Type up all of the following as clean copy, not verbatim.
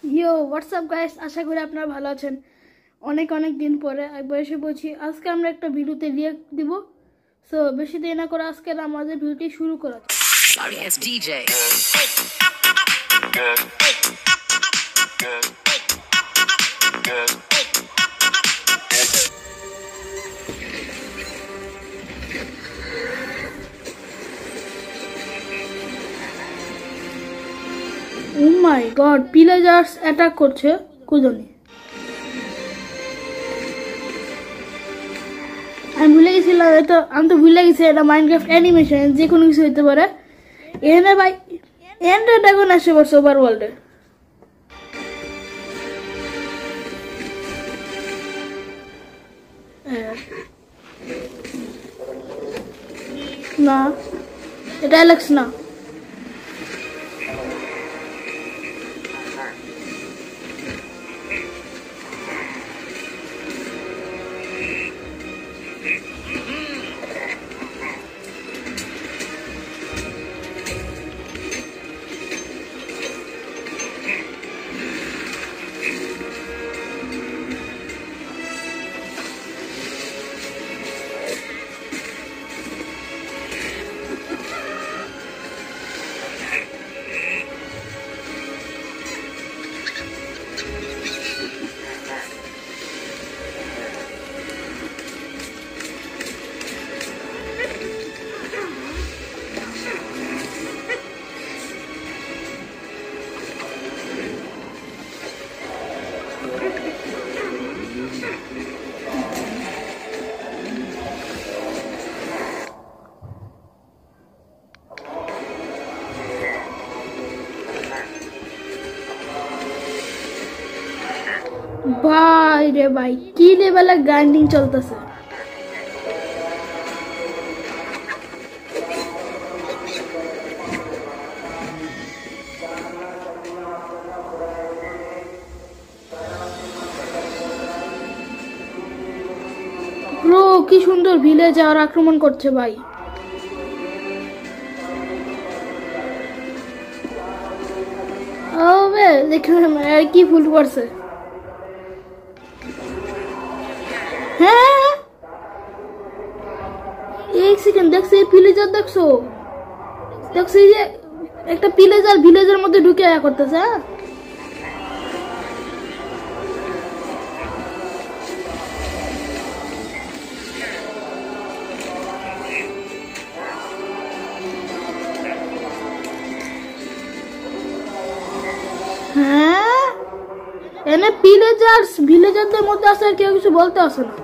ইয়ো WhatsApp guys, আশা করি আপনারা ভালো আছেন। অনেক অনেক দিন পরে একবার এসে বলছি, আজকে আমরা একটা ভিডিওতে রিয়াক্ট দিব। সো বেশি দেরি না করে আজকে আমাদের ভিডিওটি শুরু করা যাক। Sorry, it's DJ. Oh my god, pillagers attack করছে কুজনে। আমি ভুলে গেছিলাম, আমি তো ভুলে গেছি এটা মাইনক্রাফট অ্যানিমেশন, যে কোনো কিছু হতে পারে। এনে ভাই এন্ডার ড্রাগন আসে পড়ছে ওভার ওয়ার্ল্ডে। না, এটা অ্যালেক্স না। ভাই রে ভাই, কি লেভেলে গ্রাইন্ডিং চলতেছে। ব্রো, কি সুন্দর ভিলেজ আর আক্রমণ করছে ভাই। ওবে দেখুন কি ফুল পড়ছে। হ্যাঁ, এক সেকেন্ড, দেখছো এই ভিলেজার, দেখছো দেখছো এই যে একটা ভিলেজার ভিলেজের মধ্যে ঢুকে আয়া করতেছে। হ্যাঁ, হ্যাঁ, এনে ভিলেজারদের মধ্যে আছে আর কেউ কিছু বলতে আসে না,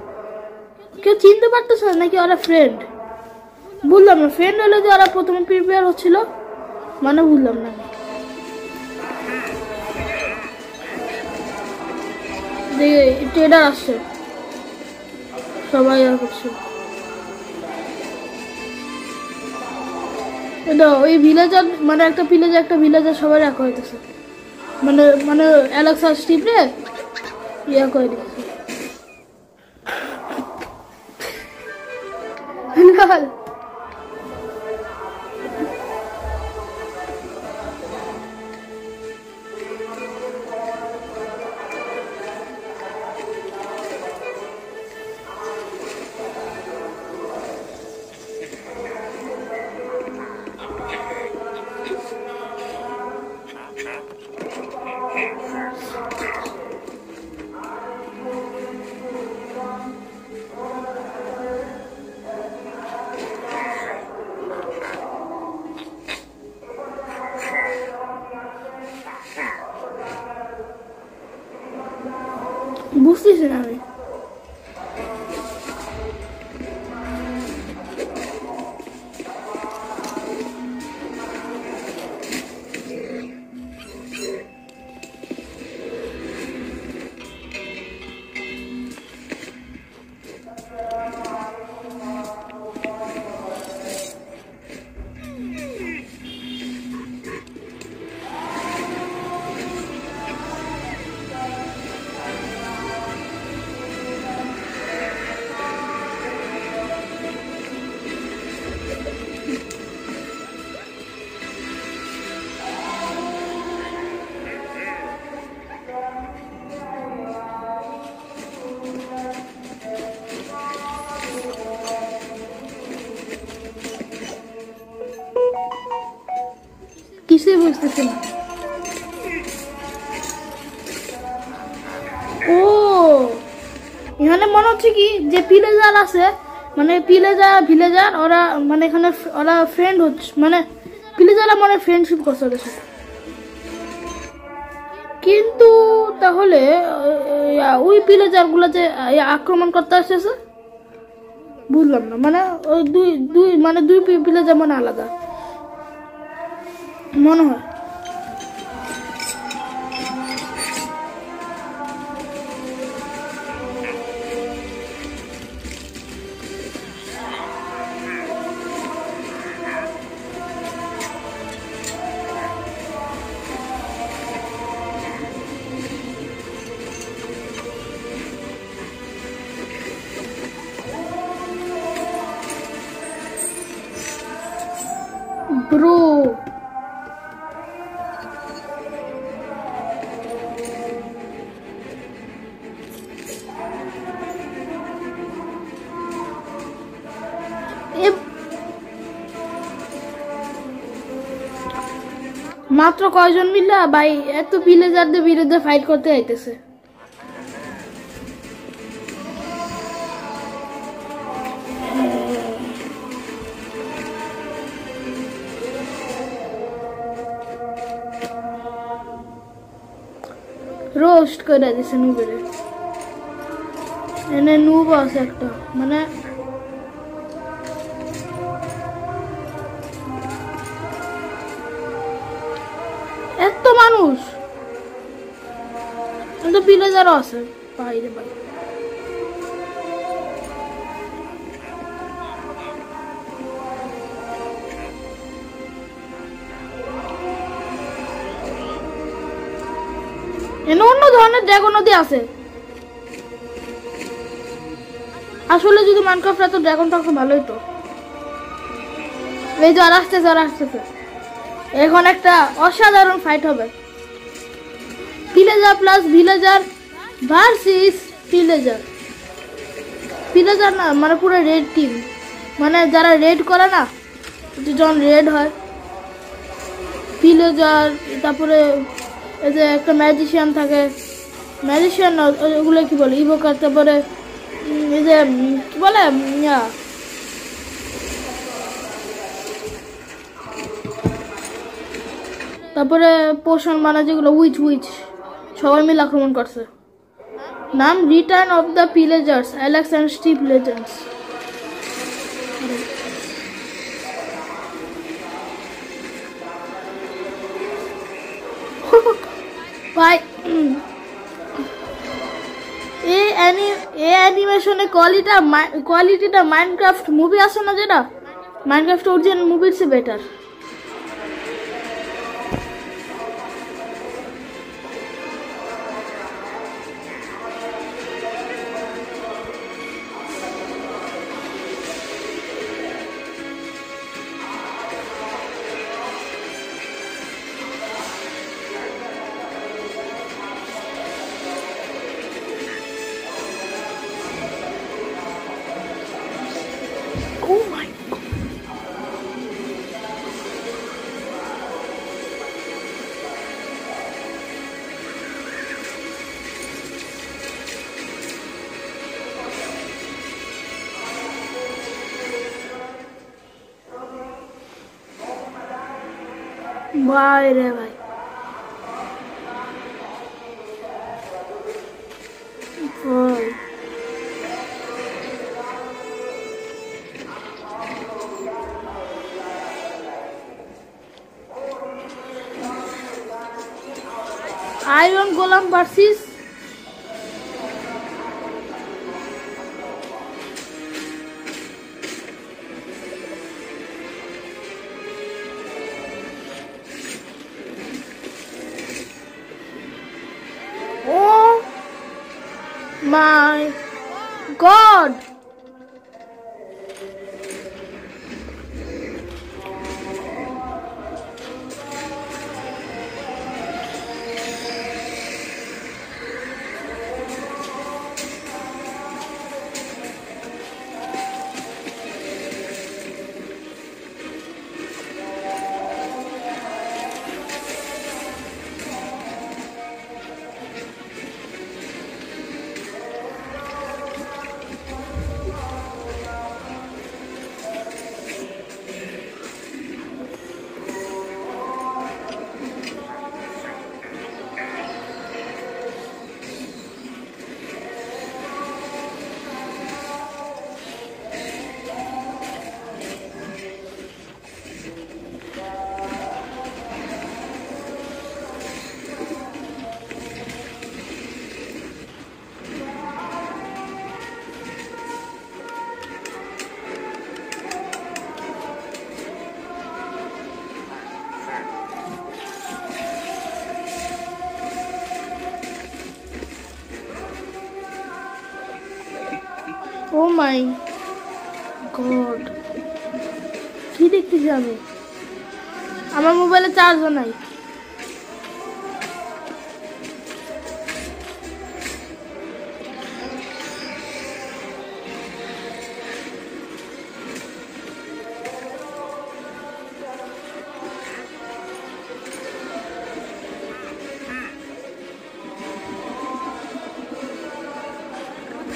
কেউ চিনতে পারতেছে না নাকি ওরা ফ্রেন্ড। বুঝলাম না, ফ্রেন্ড হলে যে ওরা প্রথমে প্রিপেয়ার হচ্ছিল, মানে বুঝলাম না। ট্রেডার আসছে, সবাই আর করছে। ওই ভিলেজার মানে একটা ভিলেজার সবাই রাখা হইতেছে, মানে মানে অ্যালেক্সা স্টিভ রে ইয়া করে দিচ্ছে। বুঝতেছি না আমি। বুঝতেছি না। ও এখানে মনে হচ্ছে কি যে ভিলেজার আছে, মানে ভিলেজার ওরা মানে এখানে ওরা ফ্রেন্ড হচ্ছে, মানে ভিলেজাররা মানে ফ্রেন্ডশিপ করছে ওদের সাথে। কিন্তু তাহলে ওই ভিলেজার গুলো যে আক্রমণ করতে আসতেছে বুঝলাম না, মানে ওই দুই ভিলেজার মানে আলাদা মনে হয়। ব্রো মাত্র কয়জন মিলে ভাই এত ভিলেজারদের বিরুদ্ধে ফাইট করতে আইতেছে। রোস্ট করে দিছে নুবের, এনে নুব আছে একটা, মানে এত মানুষ কিন্তু ভিলেজারও আছে বাইরে বাইরে। এনে অন্য ধরনের ড্রাগন নদী আছে। আসলে যদি মাইনক্রাফট এত ড্রাগন থাকতো ভালোই তো। এই যে আর আসতেছে এখন একটা অসাধারণ ফাইট হবে, villager plus villager versus villager না মানে পুরো রেড টিম, মানে যারা রেড করে না, যখন রেড হয় ভিলেজার, তারপরে এই যে একটা ম্যাজিশিয়ান থাকে, ম্যাজিশিয়ান ওগুলো কি বলে ইভোকার, তারপরে এই যে কি বলে তারপরে পোষণ মানে যেগুলো উইচ সবাই মিলে আক্রমণ করছে। নাম return of the villagers, Alex and Steve legends. ভাই এই অ্যানিমেশনের কোয়ালিটিটা মাইনক্রাফট মুভি আছে না, যেটা মাইনক্রাফট অরিজিনাল মুভির চেয়ে বেটার। Oh my God. ভাই রে ভাই, iron golem versus my God. Oh my God, কি দেখতেছি আমি? আমার মোবাইলে চার্জও নাই।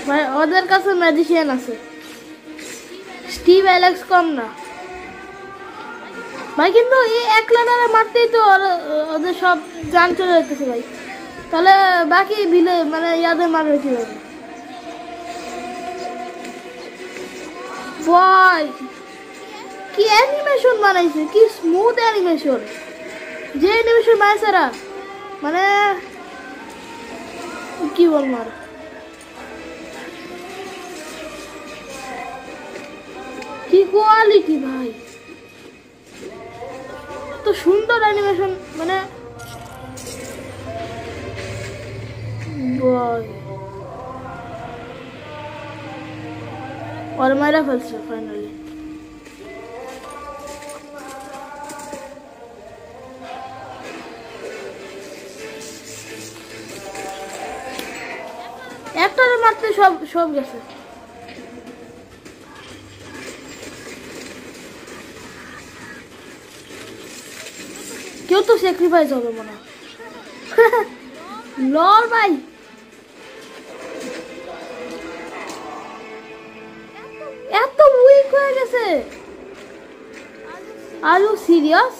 ভাই ওদের কাছে ম্যাজিশিয়ান আছে, স্টিভ অ্যালেক্স কম না ভাই। কিন্তু এই একলা মারতেই তো ওদের সব জান চলে যেতেছে ভাই। তাহলে বাকি ভিলে মানে ইয়াদের মারবে কিভাবে? ভাই কি অ্যানিমেশন বানাইছে, কি স্মুথ অ্যানিমেশন! যে অ্যানিমেশন বানাইছে মানে কি বলবো আর। কি কোয়ালিটি ভাই, তো সুন্দর অ্যানিমেশন মানে ওর মারা ফেলছে ফাইনালি। একটারে মারতে সব সব গেছে। কেউ তো স্যাক্রিফাইস হবে মনে হয়। লর ভাই এত উইক হয়ে গেছে, আর ইউ সিরিয়াস?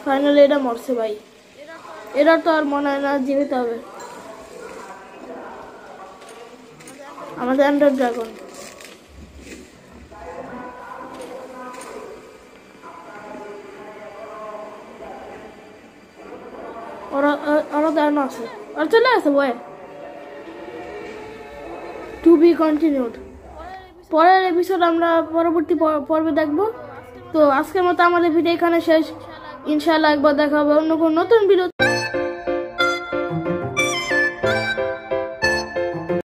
ফাইনালি এটা মরছে ভাই, এরা তো আর মনে হয় না জীবিত হবে। আমাদের এন্ডার ড্রাগন ওরা দাঁড়ানো আছে, আর চলে আসে বয়ে। To be continued. পরের এপিসোড আমরা পরবর্তী পর্বে দেখবো। তো আজকের মতো আমাদের ভিডিও এখানে শেষ। ইনশাআল্লাহ একবার দেখা হবে অন্য কোনো নতুন ভিডিও।